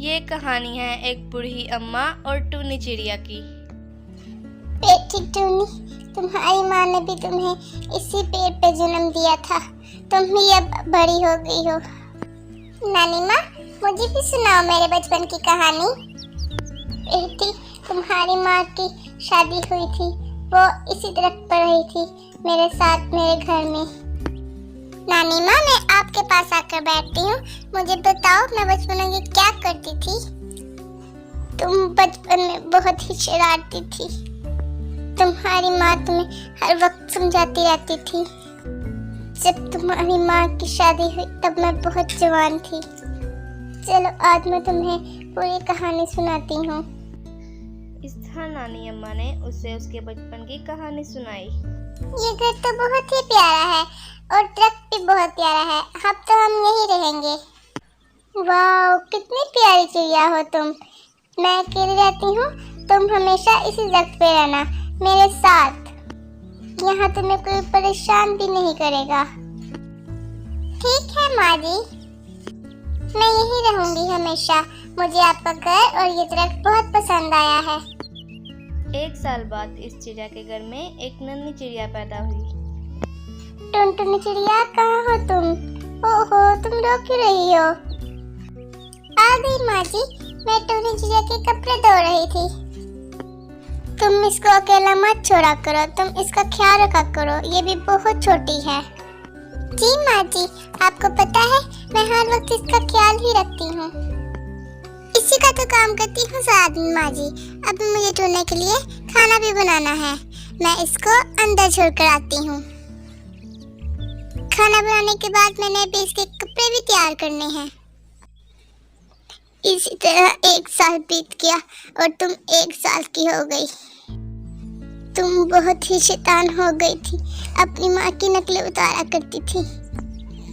ये कहानी है एक बूढ़ी अम्मा और टूनी चिड़िया की। बेटी टूनी, तुम्हारी माँ ने भी तुम्हें इसी पेड़ पे जन्म दिया था। तुम भी अब बड़ी हो गई हो। नानी माँ, मुझे भी सुनाओ मेरे बचपन की कहानी। बेटी, तुम्हारी माँ की शादी हुई थी, वो इसी दरख्त पर रही थी मेरे साथ मेरे घर में। नानी माँ, मैं आपके पास आकर बैठती हूँ। मुझे बताओ, मैं बचपन में क्या करती थी? तुम बचपन में बहुत ही शरारती थी। तुम्हारी माँ तुम्हें हर वक्त समझाती रहती थी। जब तुम्हारी माँ की शादी हुई तब मैं बहुत जवान थी। चलो आज मैं तुम्हें पूरी कहानी सुनाती हूँ। इस तरह नानी अम्मा ने उसे उसके बचपन की कहानी सुनाई। ये घर तो बहुत ही प्यारा है और दरख्त भी बहुत प्यारा है। अब तो हम यहीं रहेंगे। वाह, कितनी प्यारी चिड़िया हो तुम। मैं अकेली रहती हूँ, तुम हमेशा इसी दरख्त पे रहना मेरे साथ। यहाँ तुम्हें कोई परेशान भी नहीं करेगा। ठीक है माँ जी, मैं यहीं रहूंगी हमेशा। मुझे आपका घर और ये दरख्त बहुत पसंद आया है। एक साल बाद इस चिड़िया के घर में एक नन्ही चिड़िया पैदा हुई। टुनटुनी चिड़िया, कहाँ हो तुम? ओहो, तुम रो क्यों रही हो? आ गई माँ जी, मैं टुनटुनी चिड़िया के कपड़े धो रही थी। तुम इसको अकेला मत छोड़ा करो, तुम इसका ख्याल रखा करो, ये भी बहुत छोटी है। जी माँ जी, आपको पता है मैं हर वक्त इसका ख्याल ही रखती हूँ। इसी का तो काम करती हूँ साथ में माँ जी। अब मुझे टूने के लिए खाना भी बनाना है। मैं इसको अंदर छोड़ कर आती हूँ। खाना बनाने के बाद मैंने भी इसके कपड़े भी तैयार करने हैं। इसी तरह एक साल बीत गया और तुम 1 साल की हो गई। तुम बहुत ही शैतान हो गई थी। अपनी माँ की नकलें उतारा करती थी।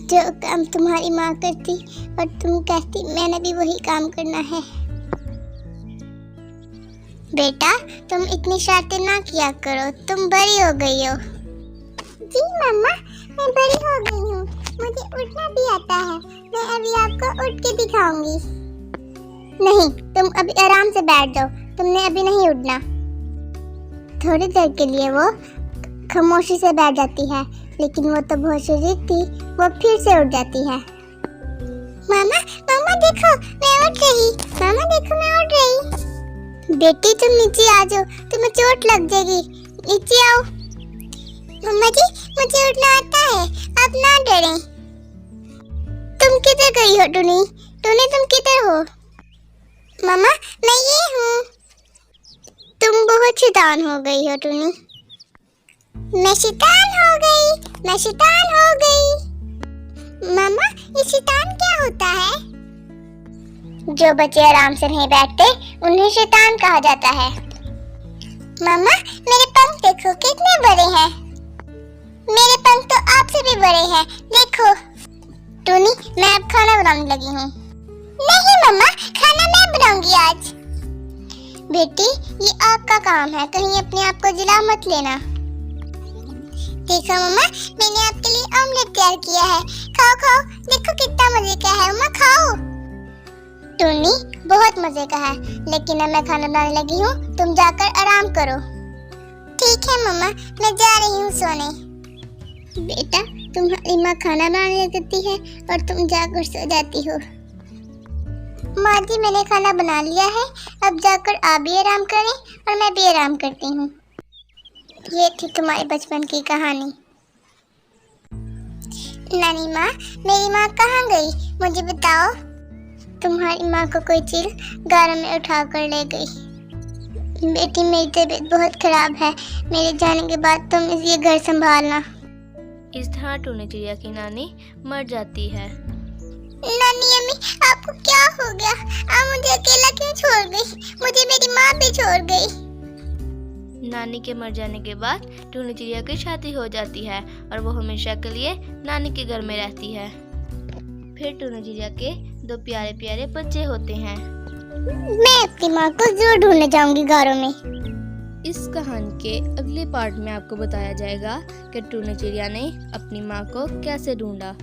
जो काम तुम्हारी माँ करती और तुम कहती मैंने भी वही काम करना है। बेटा, तुम इतनी शरारतें ना किया करो, तुम बड़ी हो गई हो। जी मम्मा, मैं बड़ी हो गई हूँ। मुझे उठना भी आता है। मैं अभी आपको उठ के दिखाऊंगी। नहीं, तुम अभी आराम से बैठ जाओ। तुमने अभी नहीं उठना। थोड़ी देर के लिए वो खामोशी से बैठ जाती है, लेकिन वो तो बहुत शरीफ थी, वो फिर से उठ जाती है। मामा, मामा देखो, मैं उठ गई। मामा देखो, मैं उठ गई। बेटी, तुम नीचे आ जाओ, तुम्हें चोट लग जाएगी। नीचे आओ। मम्मा जी, मुझे उठना आता है, आप ना डरें। तुम किधर गई हो टूनी? टूनी, तुम किधर हो? मामा, मैं ये हूँ। तुम बहुत शैतान हो गई हो टूनी। मैं शैतान हो गई, मैं शैतान हो गई। मामा, ये शैतान क्या होता है? जो बच्चे आराम से नहीं बैठते उन्हें शैतान कहा जाता है। मामा, मेरे पंख देखो कितने बड़े हैं। मेरे पंख तो आपसे भी बड़े हैं, देखो। टूनी, मैं अब खाना बनाने लगी हूँ। नहीं मम्मा, खाना मैं बनाऊंगी आज। बेटी, ये आपका काम है, कहीं अपने आप को जला मत लेना। देखो मम्मा, मैंने आपके लिए ऑमलेट तैयार किया है। खाओ खाओ, देखो कितना मजे का है। मम्मा खाओ। टूनी, बहुत मजे का है, लेकिन अब मैं खाना बनाने लगी हूँ, तुम जाकर आराम करो। ठीक है मम्मा, मैं जा रही हूँ सोने। बेटा, तुम्हारी माँ खाना बनाने लगती है और तुम जाकर सो जाती हो। माँ जी, मैंने खाना बना लिया है, अब जाकर आप भी आराम करें और मैं भी आराम करती हूँ। ये थी तुम्हारे बचपन की कहानी। नानी माँ, मेरी माँ कहाँ गई? मुझे बताओ। तुम्हारी माँ को कोई चील गारों में उठा कर ले गई। बेटी, मेरी तबीयत बहुत खराब है। मेरे जाने के बाद तुम ये घर संभालना। इस तरह टूनी चिड़िया की नानी मर जाती है। नानी अम्मी, आपको क्या हो गया? आप मुझे अकेला क्यों छोड़ गई? मुझे मेरी माँ भी छोड़ गई। नानी के मर जाने के बाद टूनी चिड़िया की शादी हो जाती है और वो हमेशा के लिए नानी के घर में रहती है। फिर टूनी चिड़िया के 2 प्यारे प्यारे बच्चे होते हैं। मैं अपनी माँ को जरूर ढूंढने जाऊंगी गारों में। इस कहानी के अगले पार्ट में आपको बताया जाएगा कि टूनी चिड़िया ने अपनी माँ को कैसे ढूंढा।